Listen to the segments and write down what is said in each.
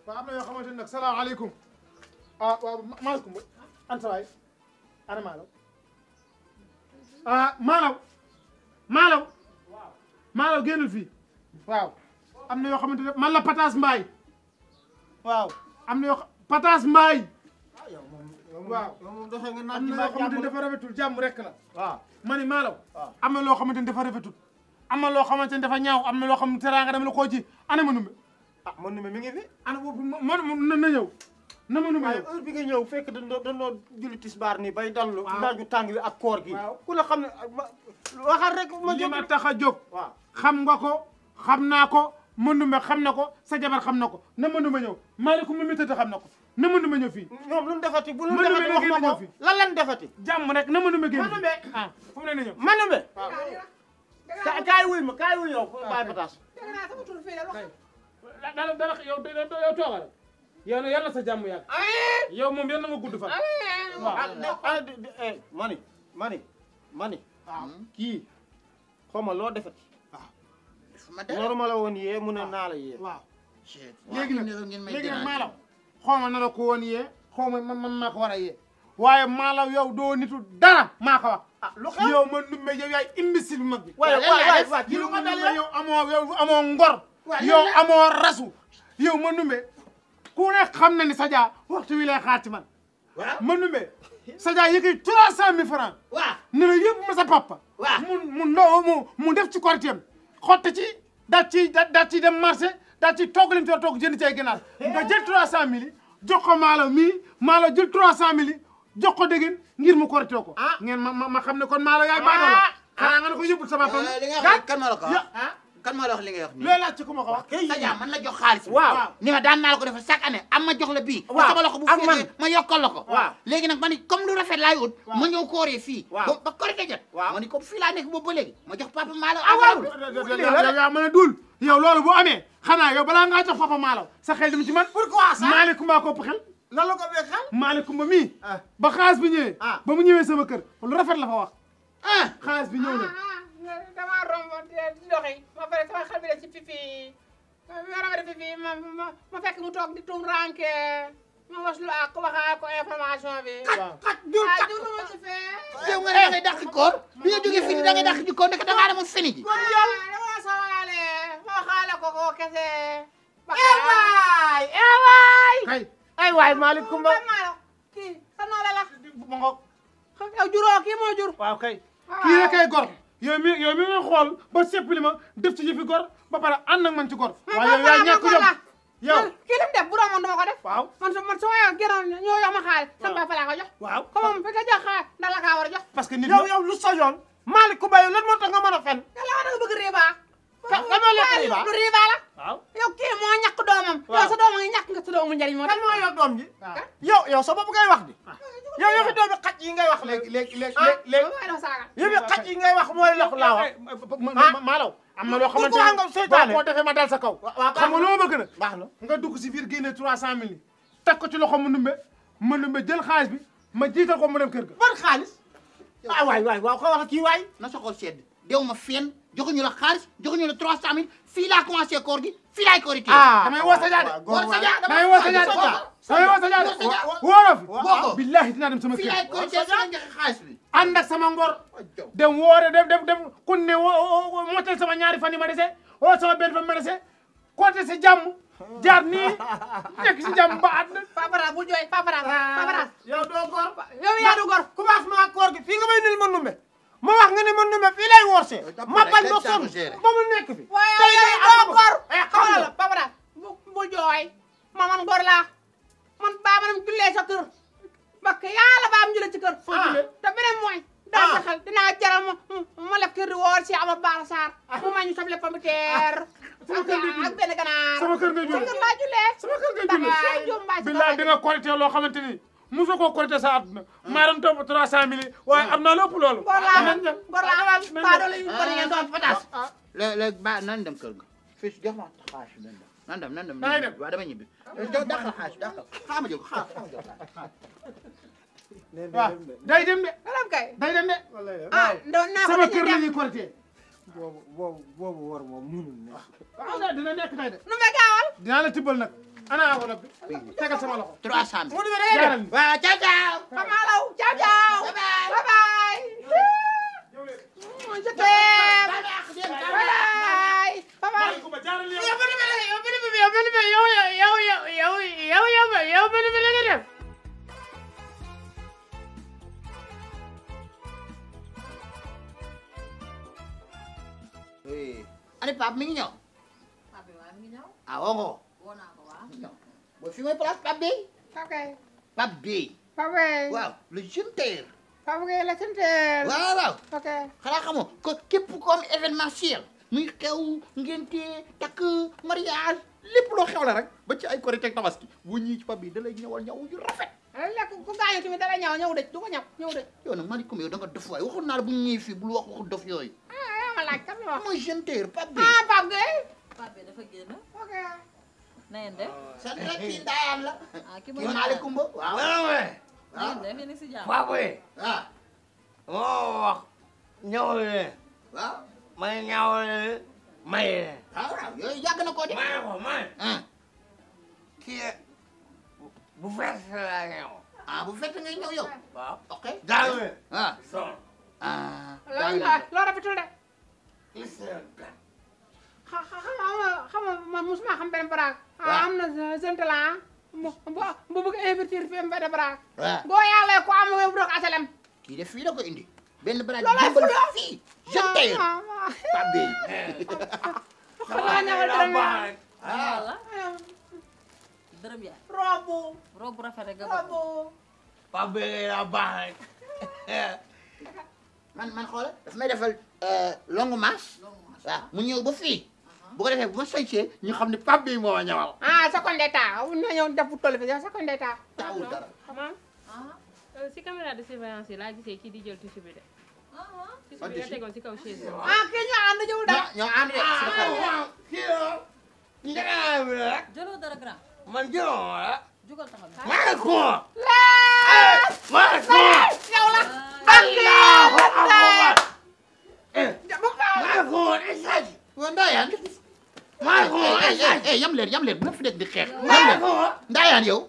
waaw am na yoo xamante ne nag salaamaaleykum ah waaw maaleykum an sa waay ana maalaw ah maalaw génnul fii waaw am na yoo xamante ne man la Pataas Mbaay waaw am na yoo Pataas Mbaay waaw moom doxee nga am na yoo xamante ne dafa rafetul jàmm rek la waaw ma ni maalaw am na loo xamante ne dafa rafetul am na loo xamante ne dafa ñaaw am na loo xam ne teraanga dama la koo ji ana ma numbe ah man numbe mi ngi fi ana boobu na ñëw na ma numbe waaye heure bi nga ñëw fekk dañoo julli tisbaar nii bay dallu naaju tàng wi ak koor gi ku la xam ne waxal rek ma li ma tax a jóg waaw xam nga ko xam naa ko mëndumbe xam na ko sa jabar xam na ko na mëndumbe ñëw maaleykum mi tëdd xam na ko na mëndumbe ñëw fii ñoom lu ñu defati bu lu ñu defati wax ma ko lan lan defati jàmm rek na mëndumbe génn Manumbe ah fu mu ne na ñëw Manumbe kaay wuy ma kaay wuy yow Baye Pataas dala yow toogal yow na yàlla sa jàmm yàgg yow moom yal na nga gudd fan waaw mani kii xaw ma loo defati waaw ma la woon yee mu ne naa la yee waaw léegi nag maalaw xaw ma na la ko woon yee xaw ma man maa ko war a yee waaye maalaw yow doo nitu dara maa ko wax lu xew yow man numbe yow yaay imbécile mag bi waay kii lu ma dal yow amoo ngor yow amoo rasu yow ma numbe ku ne xam na ni Sadia waxtu wi lay xaar ci man ma numbe Sadia yëkkati 300 000 francs ne la yëpp ma sa papa mu def ci koriteem xotte ci daal ci dem marché daal ci togg lim ci war togg jënd ci ay ginaar nga jël 300 000 yi jox ko maalo mii maalo jël 300 000 yi jox ko dégg ngir mu korité ko ngeen ma xam ne kon maalo yaay baadoo la xanaa nga ne ko yëbbul sa papa kan ma la ko wax kan ma la wax li ngay wax nii loolu laaj ci ku ma ko wax Sadia man la jox xaalis waaw ni ma daan naa la ko defal chaque année am ma jox la bii ba sama loxo bu féetee ma yokkal la ko léegi nag ma ni comme lu rafet laay ut ma ñëw kooree fii ba korité jot ma ni comme fii laa nekk boobu ba léegi ma jox papa maalo yow yaa mën a dul yow loolu bu amee xanaa yow balaa ngaa jox papa maalaw sa xel dem ci man pourquoi ça maalikum maa ko ëpp xel lan la ko bee xel maalikum ba mii ba xaalis bi ñëwee ba mu ñëwee sama kër lu rafet la fa wax xaalis bi ñëw na damaa romb di doxi ma pare sama xel bi de ci fifi ma fekk mu toog di tuum ranke ma waslu ak waxaa ko information bi kat jur kat ma ci fee yow nga ne da ngay dàq koor bi nga jógee fii da ngay dàq ji koor ndek da ngaa demoon feni ji dama sawaale ma waxaale ko kese waay kay ay waay maaleykum ba maalo kii sa noole la ma ngoog yow juróo kii moo jur waaw kay kii rek kay gor yow mi ma xool ba seppali ma def ci yëfi gor ba pare ànd ak man ci gor waaye yow yaa ñàkk jom yow kii lim def bu doon man dama ko def waaw man su ma yow gënoon ñoo yox ma xaalis sa papa laa ko jox waaw ko moom fi nga jox xaalis da la kaa war a jox parce que nit yow lu sa yoon maaleykum ba yow lan moo tax nga mën a fen yàlla wax nga bëgg riba kan moo lekk riba lu riba la waaw yow kii moo ñàkk doomam yow sa doom ngi ñàkk nga sa doomu njariñ moo kan moo yor doom ji yow sa bopp ngay wax di yow yëfi doomi xaj yi ngay wax léegi yëfi xaj yi ngay wax mooy lox laa wax maalaw am na loo xamante nga seytaane boo ko defee ma dal sa kaw xam nga loo bëgg nag baax na nga dugg si biir génne 300 000 yi teg ko ci loxo mu ndumbe jël xaalis bi ma jiital ko mu dem kër ga ban xaalis waay waaw ko wax kii waay na soxol sedd dew ma fenn joxuñu la xaalis joxuñu la 300 000 fii laa commencé koor gi fii laay korité damay woo Sadia de damay woo Sadia de wóoroo fi billahi dinaa dem sama fii kër laay korité su la joxe xaalis bi ànd ak sama ngor dem woore dem kun ne motel sama ñaari fan yi ma dese woo sama benn fan ma dese côté si jàmm jaar nii nekk si jàmm ba àdduna Papara bu jooy Papara yow doo góor yow yaa du gor commencement koor gi fii nga may nil ma numbe ma wax nga ne ma numbe fii lay worsee ma bañ ba sonn ba mu nekk fi waaye yow doo gor xamal la Papara bu jooy man gor laa man baa ma dem jullee sa kër bakk yàlla baa am jullee ci kër te beneen mooy daa taxal dinaa jaral ma lef kër di woor si ama baara saar mu may ñu soble pomme de terre ak benn ganaar sama kër nga jullee laa jullee sama kër nga jullee billahi di nga korité loo xamante ni mosoo koo korité sa àdduna maa doon topp 300 000 yi waaye am naa lépp loolu gor laa baa doole yu bari ngeen doon Pataas léegi ba nan dem kër ga fii jox ma xaalis bi nan dem waaw dama ñibbi dàqal xaalis dàqal xaama jóg waaw day dem de alam kay day dem de naa sama kër la ñuy korité boobu war moom munul ne waaw dina nekk tey de nu me gaawal dinaa la tibbal nag ana enveloppe bi tegal sama loxo 300 mu demee da ngay dem waaw ciao ciao Papa Malaw ciao ciao bye bye bye bye je t'aime bye bye papa ani Pape mi ngi ñëw Pape waaye mi ngi ñëw. ah woo woo naa ko waaw. booy fi mooy place Pape Bey ok Pape Bey papa waaw le chanteur papa ngay la santel waaw waaw ok xanaa xamoo ko képp ko am événementiel muy xew ngénte takk mariage lépp loo xew la rek ba ci ay Korité ak Tabaski bu ñii ci Pape Bey da lay ñëwal ñëw yu rafet lekk ku gaañu tamit dara ñëw dëj du ko ñëw dëj yow nag Malicoum yow da nga dof waay waxoon naa la bu ñu ñëwee fii bul wax waxu dof yooyu yaa ma laaj kam wax mooy chanteur Pape Bey Pape Gueye Pape dafa génn. ok na ngeen def. sant rek kii ndayaan la ah ki kii Malicoum ba waaw na ngeen def yéen a ngi si jàmm. Pape ah moo wax ñëwale waaw ma ñëwale maye waaw yooyu yàgg na koo def maye ko maye ah kii bu fees la ñëw ah bu fekk ngay ñëw yow waaw ok daawe ah son ah loolu rafetul de isel xam nga man musuma xam benn baraak am na jeune talent bu bëgg investir fi am benn baraak waaw boo yàlla ko am bu doog asalem kii de fii la ko indi benn bras loolay dimbal fula fii chanteur Pape Bey xanaa ñawal dërëm walla dërëm yaay. robu robe rafet rek nga bëgg. robu Pape la baax man xoolal daf may defal longue marche waaw mu ñëw ba fii bu ko defee bu ma sañsee ñu xam ne Pape Bey moo ma ñawal seconde d'état na ñëw def bu toll fi seconde d'état taawul dara si caméra de surveillance yi laa gisee kii di jël tissu bi de. tissu bi nga tegoon si kaw chaise bi. kii ñu ànd jëwul dara ñoo ànd de si xaw kii njëkk bi rek jëloo dara grand. man jëloo la jugal taxaw. maye ko maye ko yow la Allahu akbar maye ko isaj waa Ndayane maye ko isaj yam leen bu ma fi nekk di xeex maye ko Ndayane yow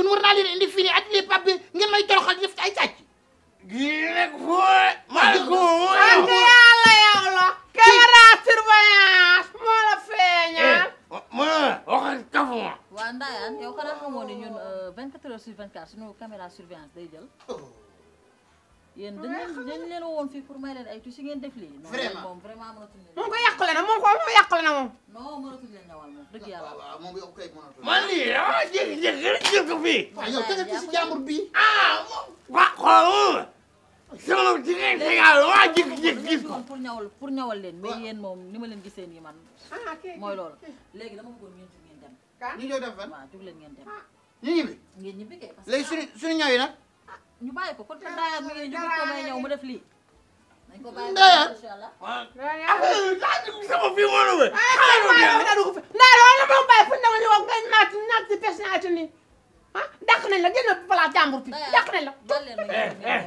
war naa leen indi fii nii atelier Pape Bey ngeen may toroxal def ay sàcc gii rek fooy maye ko ak yàlla yow la caméra surveillance moo la feeñal ma waxal kafuma waa Ndayane yow xanaa xamoo ne ñun 24 heures sur 24 suñu caméra surveillance day jël. yéen dañ leen woon fii pour may leen ay tuuti ngeen def lii. Vraiment. moom vraiment mënatuñ leen. moom ko yàqule na moom yàqule na moom non mënatuñ leen ñawal moom dëgg yàlla. waaw moom yow kay mënatu man lii dama jékki-jékki rek jël ko fii waaw yow tegal ci si jàmbur bii waa xoolal sama jigéen si yàlla waa jékki-jékki gis ko pour ñawal leen mais yéen moom ni ma leen gisee nii man kii mooy loolu. léegi dama bëggoon ngeen jug ngeen dem. ñu ñëw def fan waaw jug leen ngeen dem. ñu ñibbi ngeen ñibbi kay parce que léegi suñu ñaw yi nag ñu bàyyi ko kon Ndayane mi ngi ñu ko may ñëw mu def lii. nañ ko bàyyi Ndayane. incha allah. sama fii moo la wéy ndaa loolu moom bàyyi fu ñu ñu wax nga naat si personnalité nii dàq nañ la génn place jàmbur bi dàq nañ la bal leen ma ngeen dem.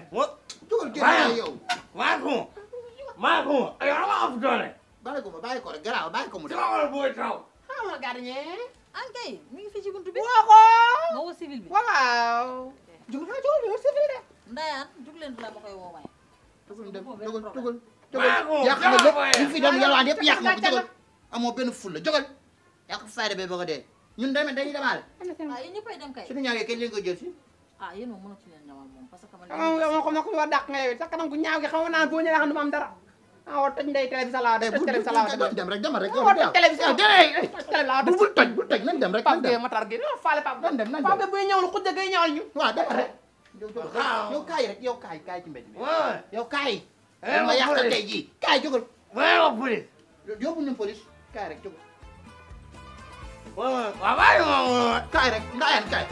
dugal génn yow maa ko yow dama am doole bàyyi ko rek garaaw bàyyi ko mu def taxawal booy taw xamal gardien ankay mi ngi fii ci buntu bi. woo ko ma woo civil bi. waaw jug naa jugul bi civil de Ndayane jug leen la ma koy woo may. dugal yàq nga lépp ñu fi doon yalwaan yëpp yàq nga ko jógal amoo benn ful la jógal yàq fayda bee ba ko dee ñun dañuy demaale waaw yéen ñëppay dem kay. suñu ñaawee kenn leen koy jël si ah yéen moom mënatu leen ñawal moom parce que man. moom xam na ko war dàq nga yow sa kanam gu ñaaw gi xam naa boo ñëwee xam du ma am dara war toj ndey télé bi sa laa toj télé bi sa laa dem rek demal rek war toj télé bi sa laa bul toj nañ dem rek Pape Gueye Matar Gueye non faale Pape nañ dem Pape Gueye buy ñëwul xujja gay ñëwal ñu waaw demal rek yow kaay rek yow kaay ci mbedd bi yow kaay ma ma yàq tey jii kaay jógal ma police yóbbu ñu police kaay rek jógal waaw bàyyi ma kaay rek Ndayane kaay